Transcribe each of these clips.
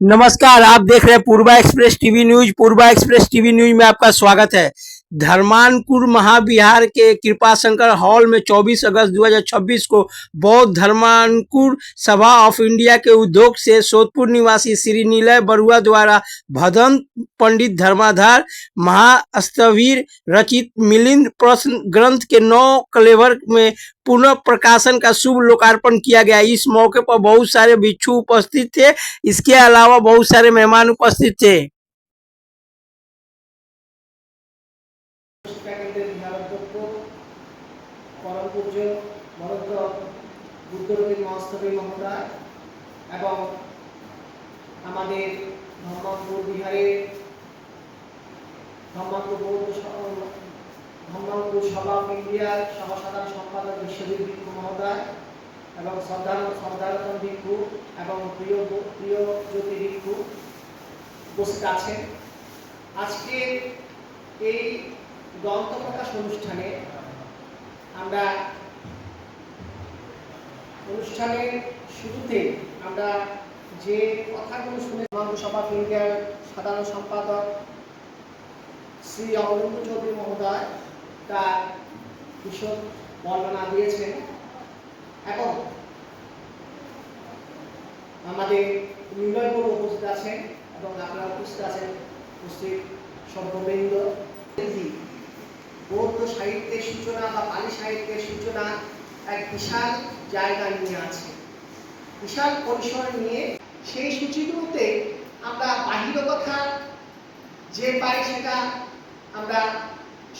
नमस्कार, आप देख रहे हैं पूर्वा एक्सप्रेस टीवी न्यूज। पूर्वा एक्सप्रेस टीवी न्यूज में आपका स्वागत है। धर्मानपुर महाविहार के कृपाशंकर हॉल में 24 अगस्त 2026 को बौद्ध धर्मानपुर सभा ऑफ इंडिया के उद्योग से सोदपुर निवासी श्री नीलय बरुआ द्वारा भदंत पंडित धर्माधार महास्थवीर रचित मिलिंद प्रश्न ग्रंथ के 9 कलेवर में पुनः प्रकाशन का शुभ लोकार्पण किया गया। इस मौके पर बहुत सारे भिक्षु उपस्थित थे। इसके अलावा बहुत सारे मेहमान उपस्थित थे। परम पूज्य भरद्र बुद्धदेव महास्थवी महोदय एवं हमारे धर्मपुर बिहारे धर्मपुर सभा ऑफ इंडिया सह साधारण सम्पादक विश्वजीत भिक्षु महोदय एवं श्रद्धारतन भिक्षु एवं प्रिय ज्योति भिक्षु उपस्थित आছেন। আজকে এই গ্রন্থ প্রকাশ অনুষ্ঠানে আমরা অনুষ্ঠানের শুরুতে আমরা যে কথাগুলো শুনে ধর্মপুর সভা অফ ইন্ডিয়ার সাধারণ সম্পাদক শ্রী অবনীন্দ্র চৌধুরী মহোদয় তার বিশদ বর্ণনা দিয়েছেন এবং আমাদের নিলয় বড়ু উপস্থিত আছেন এবং আপনারা উপস্থিত আছেন উপস্থিত সর্ববৃন্দ। বৌদ্ধ সাহিত্যের সূচনা বা পালি সাহিত্যের সূচনা এক বিশাল জায়গা নিয়ে আছে, বিশাল পরিসর নিয়ে। সেই সূচিগুলোতে আমরা বাহির কথা যে পাই সেটা আমরা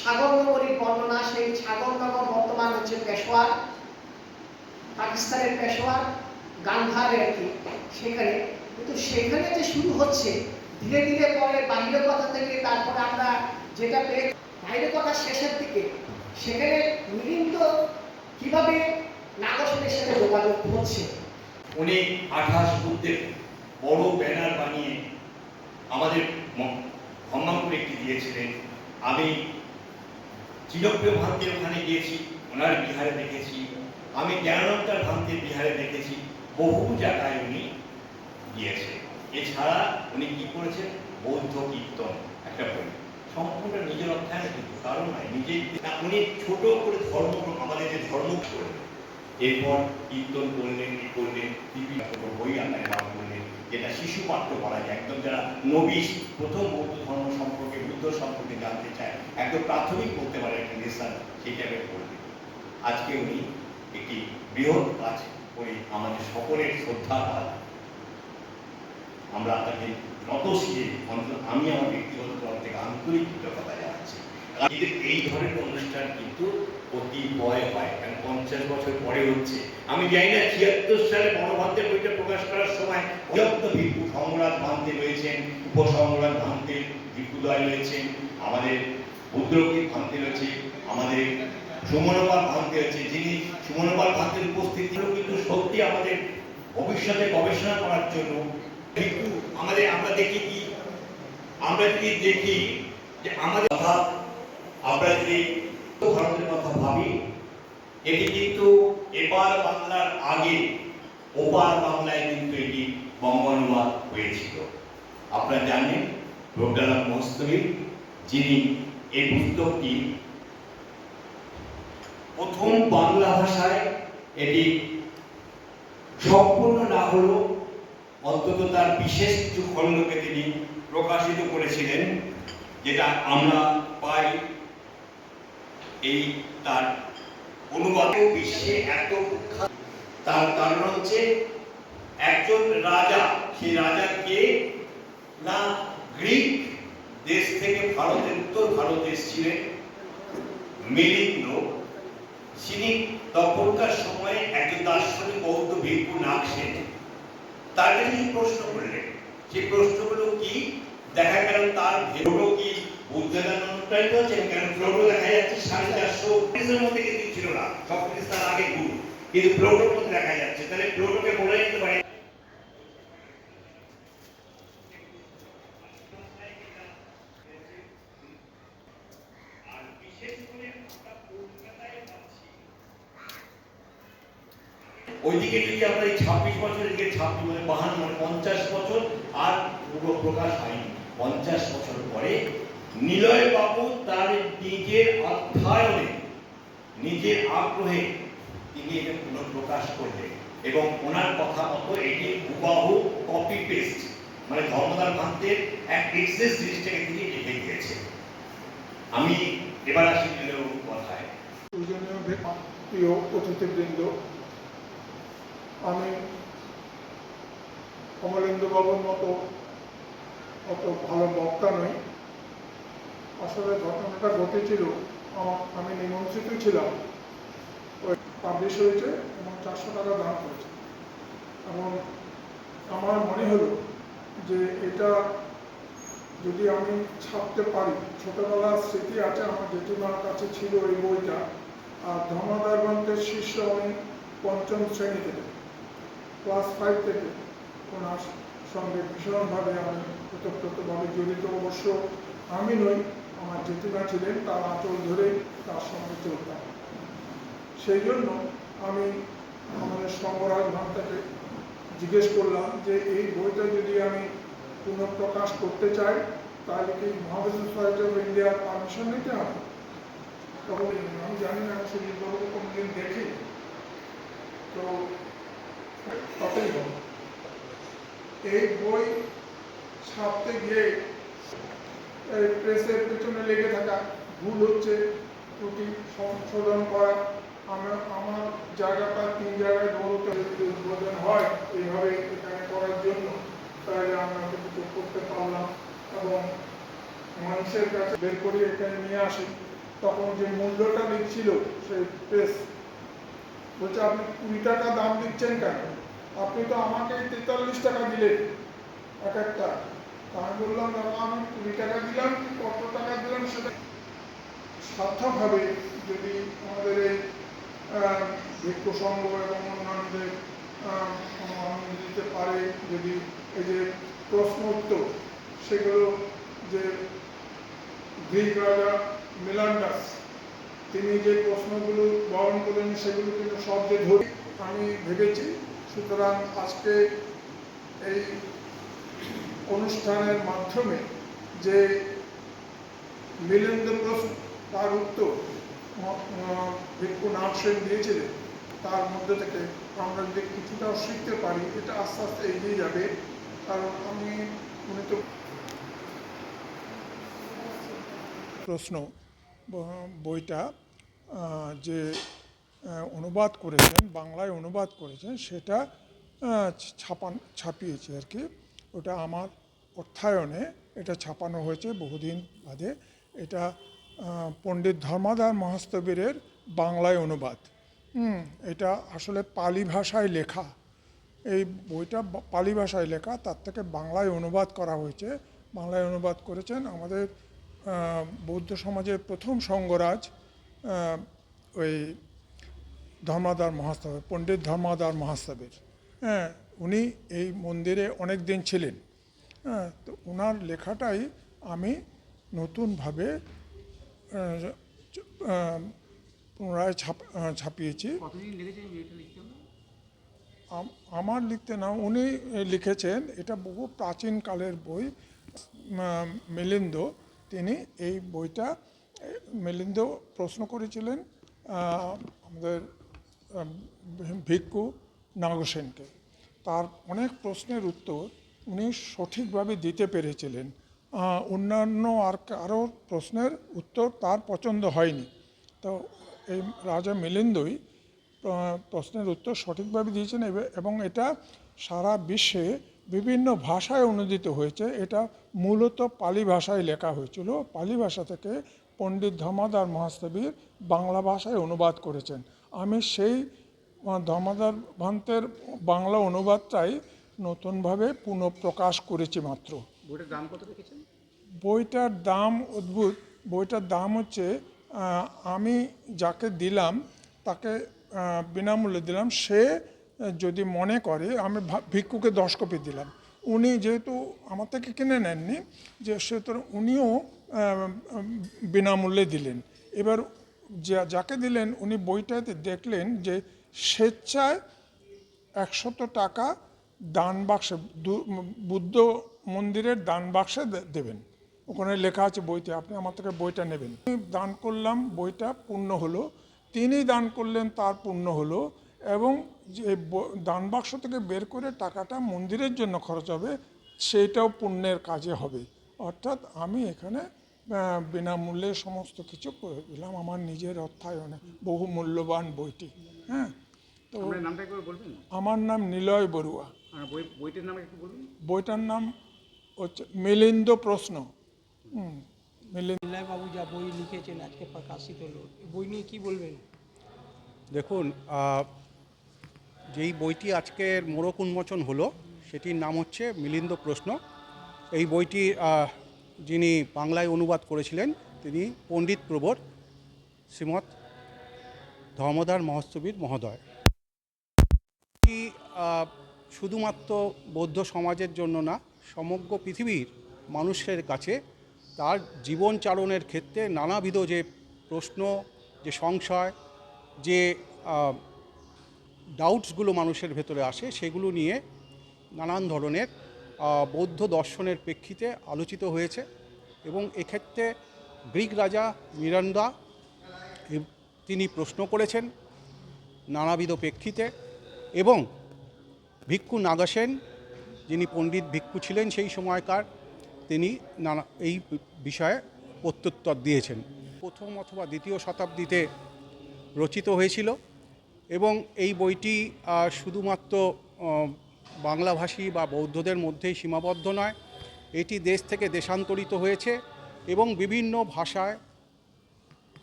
সাগরনগরীর বর্ণনা। সেই সাগরনগর বর্তমান হচ্ছে পেশোয়ার, পাকিস্তানের পেশোয়ার, গান্ধার আর কি সেখানে। কিন্তু সেখানে যে শুরু হচ্ছে ধীরে ধীরে পরে বাহির কথা থেকে তারপরে আমরা যেটা পেয়ে বাইরের কথা শেষের দিকে সেখানে মিলিন্দ কিভাবে নাগসেনের সাথে যোগাযোগ হচ্ছে। উনি 28 বুদ্ধের বড় ব্যানার বানিয়ে আমাদের ধর্মপুরে একটি দিয়েছিলেন। আমি চিরপ্রিয় ভান্তের ওখানে গিয়েছি, ওনার বিহারে দেখেছি। আমি জ্ঞানানন্দার ভান্তের বিহারে দেখেছি। বহু জায়গায় উনি গিয়েছেন। এছাড়া উনি কি করেছেন, বৌদ্ধ কীর্তন একটা বই সম্পূর্ণ নিজের অধ্যায়, কিন্তু কারণ নয়, নিজেই উনি ছোট করে ধর্ম, আমাদের যে ধর্ম করলেন, এরপর কীর্তন করলেন, কি করলেন, বিভিন্ন বই আকারে বার করলেন, যেটা শিশু পাঠ্য করা যায়। একদম যারা নবীশ, প্রথম বৌদ্ধ ধর্ম সম্পর্কে, বুদ্ধ সম্পর্কে জানতে চায়, একদম প্রাথমিক বলতে পারে একটা লেসন, সেইটাকে করলেন। আজকে উনি একটি বৃহৎ কাজ করে আমাদের সকলের শ্রদ্ধা পান। আমরা তাকে নতশিরে, আমি আমার ব্যক্তিগত তরফ থেকে আন্তরিক কৃতজ্ঞতা জানাচ্ছি। এই ধরনের অনুষ্ঠান কিন্তু অতি ভয় হয়, কারণ 50 বছর পরে হচ্ছে। আমি জানি না 76 সালে বড়ভান্তের বইটা প্রকাশ করার সময় অযত্ন ভিক্ষু সম্রাট ভান্তে রয়েছেন, উপসম্রাট ভান্তে ভিক্ষুদয় রয়েছেন, আমাদের ভদ্রকী ভান্তে রয়েছে, আমাদের সুমনপাল ভান্তে রয়েছে। যিনি সুমনপাল ভান্তের উপস্থিতি কিন্তু সত্যি আমাদের ভবিষ্যতে গবেষণা করার জন্য ভিক্ষু আমাদের। আমরা দেখি কি, আমরা যদি দেখি যে আমাদের কথা, আমরা যদি ভারতের কথা ভাবি, এটি কিন্তু এপার বাংলার আগে ওপার বাংলায় কিন্তু এটি বঙ্গানুবাদ হয়েছিল। আপনারা জানেন রোগডালা মহস্তবী, যিনি এই পুস্তকটি প্রথম বাংলা ভাষায় এটি সম্পূর্ণ না হলেও অন্তত তার বিশেষ কিছু খণ্ডকে তিনি প্রকাশিত করেছিলেন, যেটা আমরা পাই। এই তার অনুবাদে বিশ্বে এত বিখ্যাত, তার কারণ হচ্ছে একজন রাজা, সেই রাজা কে না, গ্রিক দেশ থেকে ভারতের, উত্তর ভারতে এসেছিলেন মিলিন্দ। তিনি তখনকার সময়ে একজন দার্শনিক বৌদ্ধ ভিক্ষু নাগসেন, তাকে তিনি প্রশ্ন করলেন। সেই প্রশ্নগুলো কি, দেখা গেল তার ভেতরও কি বুদ্ধের অনুপ্রাণিত হচ্ছে, কেন প্লোটো দেখা যাচ্ছে 450 মধ্যে কিন্তু ছিল না, সক্রেটিস তার আগে গুরু, কিন্তু প্লোটোর মধ্যে দেখা যাচ্ছে। তাহলে প্লোটোকে বলা যেতে পারে ওইদিকে যদি আমরা এই 26 বছর, এদিকে 52 50 বছর আর পুরো প্রকাশ হয়নি। 50 বছর পরে নিলয় বাবু তার নিজের অধ্যায়নে, নিজের আগ্রহে তিনি এটা পুনঃপ্রকাশ করলেন এবং ওনার কথা মতো এটি হুবাহু কপি পেস্ট, মানে ধর্মদার ভান্তের এক এক্সেস জিনিসটাকে তিনি রেখে দিয়েছেন। আমি এবার আসি নিলয়বাবুর কথায়। পূজনীয় প্রিয় অতিথিবৃন্দ, আমি কমলেন্দু বাবুর মতো অত ভালো বক্তা নই। আসলে ঘটনাটা ঘটেছিল, আমি নিমন্ত্রিত ছিলাম, ওই পাবলিশ হয়েছে এবং 400 টাকা দান করেছে। এবং আমার মনে হলো যে এটা যদি আমি ছাপতে পারি, ছোটবেলার স্মৃতি আছে, আমার জেঠিমার কাছে ছিল এই বইটা। আর ধর্মদার গ্রন্থের শিষ্য আমি 5ম শ্রেণী থেকে, ক্লাস 5 থেকে ওনার সঙ্গে ভীষণভাবে আমি ওতপ্রোতভাবে জড়িত। অবশ্য আমি নই, আমার জেঠিমা ছিলেন, তার আঁচল ধরে তার সঙ্গে চলতাম। সেই জন্য আমি আমাদের সঙ্গরাজ ভান্তাকে জিজ্ঞেস করলাম যে এই বইটা যদি আমি পুনঃপ্রকাশ করতে চাই তাহলে কি মহাবিদ্যালয় সোসাইটি অফ ইন্ডিয়ার পারমিশন নিতে হবে? তখন আমি জানি না, সুজিত বাবুকে কোনোদিন দেখি, তো তাতেই হবে। এই বই ছাপতে গিয়ে প্রেসের পেছনে লেগে থাকা, ভুল হচ্ছে, ত্রুটি সংশোধন করা, আমার জায়গাটা 3 জায়গায় দৌড়তে উদ্বোধন হয় এইভাবে এখানে করার জন্য, তাহলে আমরা কিছু করতে পারলাম এবং মানুষের কাছে বের করে এখানে নিয়ে আসি। তখন যে মূল্যটা লিখছিল সেই প্রেস বলছে, আপনি 20 টাকা দাম দিচ্ছেন কেন? আপনি তো আমাকে 43 টাকা দিলেন এক একটা। আমি বললাম, দাদা আমি 20 টাকা দিলাম, কি কত টাকা দিলাম সেটা সার্থকভাবে যদি আমাদের এই ভিক্ষু সংঘ এবং অন্যান্যদের আনন্দ দিতে পারে, যদি এই যে প্রশ্ন উত্তর সেগুলো, যে গ্রিক রাজা মিলান্ডাস তিনি যে প্রশ্নগুলো বহন করেন সেগুলো কিন্তু সব যে ধরি আমি ভেবেছি। সুতরাং আজকে এই অনুষ্ঠানের মাধ্যমে যে মিলেন্দ্র প্রশ্ন, তার উত্তর ভিক্ষু নাগ সেন দিয়েছিলেন, তার মধ্যে থেকে আমরা যদি কিছুটাও শিখতে পারি, এটা আস্তে আস্তে এগিয়ে যাবে। কারণ আমি উনি তো প্রশ্ন বইটা যে অনুবাদ করেছেন, বাংলায় অনুবাদ করেছেন, সেটা ছাপিয়েছি আর কি। ওটা আমার অর্থায়নে এটা ছাপানো হয়েছে বহুদিন বাদে। এটা পণ্ডিত ধর্মাদার মহাস্তবীরের বাংলায় অনুবাদ। এটা আসলে পালি ভাষায় লেখা, এই বইটা পালি ভাষায় লেখা, তার থেকে বাংলায় অনুবাদ করা হয়েছে। বাংলায় অনুবাদ করেছেন আমাদের বৌদ্ধ সমাজের প্রথম সঙ্গরাজ, ওই ধর্মাদার মহাস্তবের, পণ্ডিত ধর্মাদার মহাস্তবের। হ্যাঁ, উনি এই মন্দিরে অনেক দিন ছিলেন। হ্যাঁ, তো ওনার লেখাটাই আমি নতুনভাবে পুনরায় ছাপিয়েছি। আমার লিখতে না, উনি লিখেছেন। এটা বহু প্রাচীনকালের বই। মিলিন্দ, তিনি এই বইটা, মিলিন্দ প্রশ্ন করেছিলেন আমাদের ভিক্ষু নাগসেনকে। তার অনেক প্রশ্নের উত্তর উনি সঠিকভাবে দিতে পেরেছিলেন। অন্যান্য আর কারো প্রশ্নের উত্তর তার পছন্দ হয়নি। তো এই রাজা মিলিন্দই প্রশ্নের উত্তর সঠিকভাবে দিয়েছেন এবং এটা সারা বিশ্বে বিভিন্ন ভাষায় অনুদিত হয়েছে। এটা মূলত পালি ভাষায় লেখা হয়েছিল। পালি ভাষা থেকে পণ্ডিত ধর্মাদার মহাস্তবীর বাংলা ভাষায় অনুবাদ করেছেন। আমি সেই ধর্মাদার ভান্তের বাংলা অনুবাদটাই নতুনভাবে পুনঃপ্রকাশ করেছি মাত্র। বইটার দাম কত রেখেছেন? বইটার দাম অদ্ভুত। বইটার দাম হচ্ছে, আমি যাকে দিলাম তাকে বিনামূল্যে দিলাম। সে যদি মনে করে, আমি ভিক্ষুকে 10 কপি দিলাম, উনি যেহেতু আমার থেকে কিনে নেননি, যে সুতরাং উনিও বিনামূল্যে দিলেন। এবার যাকে দিলেন উনি বইটাতে দেখলেন যে স্বেচ্ছায় 100 টাকা দান বাক্সে বুদ্ধ মন্দিরের দান বাক্সে দেবেন। ওখানে লেখা আছে বইতে, আপনি আমার থেকে বইটা নেবেন। আমি দান করলাম, বইটা পূর্ণ হলো, তিনি দান করলেন, তার পূর্ণ হলো, এবং যে দান বাক্স থেকে বের করে টাকাটা মন্দিরের জন্য খরচ হবে, সেইটাও পুণ্যের কাজে হবে। অর্থাৎ আমি এখানে বিনামূল্যে সমস্ত কিছু করে দিলাম আমার নিজের অর্থায়নে, বহু মূল্যবান বইটি। হ্যাঁ, তো আপনার নামটা একবার বলবেন? আমার নাম নিলয় বড়ুয়া। আর বইটির নাম একটু বলুন। বইটার নাম হচ্ছে মিলিন্দ প্রশ্ন। মিলিন্দ নিলয় বাবু যা বই লিখেছেন আজকে প্রকাশিত হলো, এই বই নিয়ে কি বলবেন? দেখুন, যেই বইটি আজকের মোড়ক উন্মোচন হলো সেটির নাম হচ্ছে মিলিন্দ প্রশ্ন। এই বইটি যিনি বাংলায় অনুবাদ করেছিলেন তিনি পণ্ডিত প্রবর শ্রীমৎ ধর্মদার মহোৎসবীর মহোদয়। এটি শুধুমাত্র বৌদ্ধ সমাজের জন্য না, সমগ্র পৃথিবীর মানুষের কাছে তার জীবনচারণের ক্ষেত্রে নানাবিধ যে প্রশ্ন, যে সংশয়, যে ডাউটসগুলো মানুষের ভেতরে আসে সেগুলো নিয়ে নানান ধরনের বৌদ্ধ দর্শনের প্রেক্ষিতে আলোচিত হয়েছে। এবং এক্ষেত্রে গ্রিক রাজা মিরান্ডা তিনি প্রশ্ন করেছেন নানাবিধ প্রেক্ষিতে, এবং ভিক্ষু নাগাসেন যিনি পণ্ডিত ভিক্ষু ছিলেন সেই সময়কার, তিনি এই বিষয়ে প্রত্যুত্তর দিয়েছেন। প্রথম অথবা দ্বিতীয় শতাব্দীতে রচিত হয়েছিল এবং এই বইটি শুধুমাত্র বাংলাভাষী বা বৌদ্ধদের মধ্যেই সীমাবদ্ধ নয়, এটি দেশ থেকে দেশান্তরিত হয়েছে এবং বিভিন্ন ভাষায়,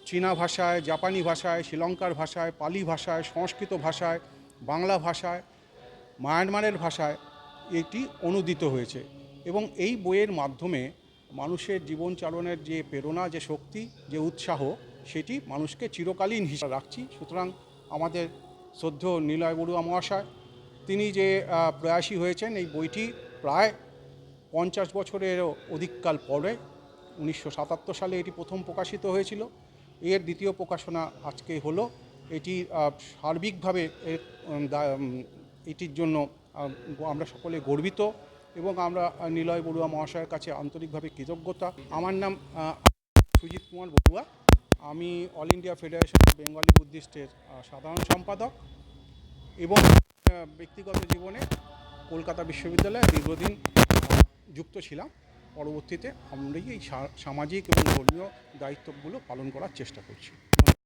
চীনা ভাষায়, জাপানি ভাষায়, শ্রীলঙ্কার ভাষায়, পালি ভাষায়, সংস্কৃত ভাষায়, বাংলা ভাষায়, মায়ানমারের ভাষায় এটি অনুদিত হয়েছে। এবং এই বইয়ের মাধ্যমে মানুষের জীবনচারণের যে প্রেরণা, যে শক্তি, যে উৎসাহ, সেটি মানুষকে চিরকালীন হিসাবে রাখছি। সুতরাং আমাদের শ্রদ্ধেয় নিলয় বড়ুয়া মহাশয় তিনি যে প্রয়াসী হয়েছেন, এই বইটি প্রায় 50 বছরেরও অধিককাল পরে 1977 সালে এটি প্রথম প্রকাশিত হয়েছিল। এর দ্বিতীয় প্রকাশনা আজকে হলো। এটি সার্বিকভাবে এটির জন্য আমরা সকলে গর্বিত এবং আমরা নিলয় বড়ুয়া মহাশয়ের কাছে আন্তরিকভাবে কৃতজ্ঞতা। আমার নাম সুজিত কুমার বড়ুয়া, আমি all India federation of Bengali বুদ্ধিস্টের সাধারণ সম্পাদক এবং ব্যক্তিগত জীবনে কলকাতা বিশ্ববিদ্যালয়ে দীর্ঘদিন যুক্ত ছিলাম। পরবর্তীতে আমরা এই সামাজিক এবং ধর্মীয় দায়িত্বগুলো পালন করার চেষ্টা করছি।